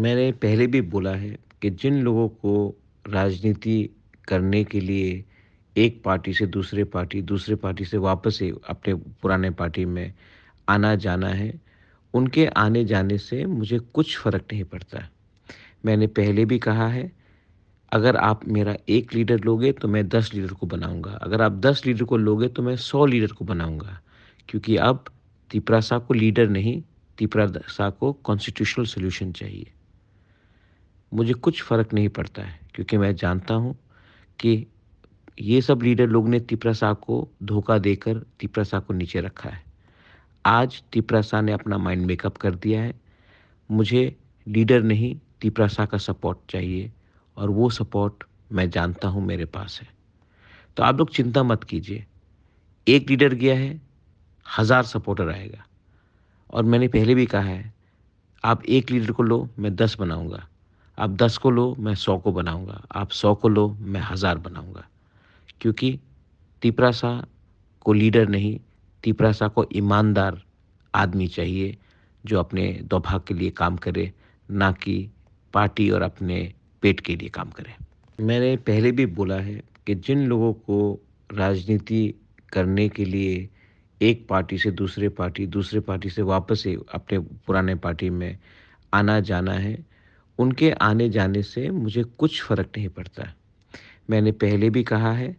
मैंने पहले भी बोला है कि जिन लोगों को राजनीति करने के लिए एक पार्टी से दूसरे पार्टी से वापस से अपने पुराने पार्टी में आना-जाना है, उनके आने-जाने से मुझे कुछ फ़र्क नहीं पड़ता। मैंने पहले भी कहा है, अगर आप मेरा 1 लीडर लोगे तो मैं 10 लीडर को बनाऊँगा। अगर आप 10 लीडर को लोगे तो मैं 100 लीडर को बनाऊँगा। क्योंकि अब तिपरासा को लीडर नहीं, तिपरासा को कॉन्स्टिट्यूशनल सॉल्यूशन चाहिए। मुझे कुछ फ़र्क नहीं पड़ता है क्योंकि मैं जानता हूँ कि ये सब लीडर लोग ने तिपरासा को धोखा देकर तिपरासा को नीचे रखा है। आज तिपरासा ने अपना माइंड मेकअप कर दिया है। मुझे लीडर नहीं तिपरासा का सपोर्ट चाहिए और वो सपोर्ट मैं जानता हूँ मेरे पास है। तो आप लोग चिंता मत कीजिए। एक लीडर गया है, 1000 सपोर्टर आएगा और मैंने पहले भी कहा है, आप 1 लीडर को लो, मैं 10 बनाऊँगा। आप 10 को लो, मैं 100 को बनाऊँगा। आप 100 को लो, मैं 1000 बनाऊँगा। क्योंकि तिपरासा को लीडर नहीं, तिपरासा को ईमानदार आदमी चाहिए, जो अपने दोभाग के लिए काम करे, ना कि पार्टी और अपने पेट के लिए काम करे। मैंने पहले भी बोला है कि जिन लोगों को राजनीति करने के लिए एक पार्टी से दूसरे पार्टी से वापस से अपने पुराने पार्टी में आना-जाना है, उनके आने-जाने से मुझे कुछ फ़र्क नहीं पड़ता। मैंने पहले भी कहा है,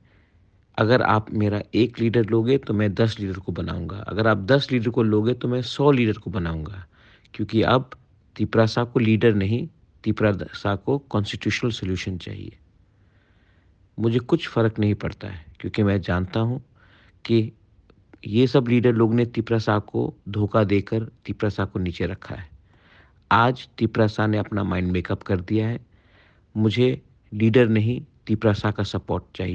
अगर आप मेरा 1 लीडर लोगे तो मैं 10 लीडर को बनाऊँगा। अगर आप 10 लीडर को लोगे तो मैं 100 लीडर को बनाऊँगा। क्योंकि अब तिपरासा को लीडर नहीं, तिपरासा को कॉन्स्टिट्यूशनल सॉल्यूशन चाहिए। मुझे कुछ फ़र्क नहीं पड़ता है क्योंकि मैं जानता हूँ कि ये सब लीडर लोग ने तिपरासा को धोखा देकर तिपरासा को नीचे रखा है। आज तिपरासा ने अपना माइंड मेकअप कर दिया है। मुझे लीडर नहीं तिपरासा का सपोर्ट चाहिए।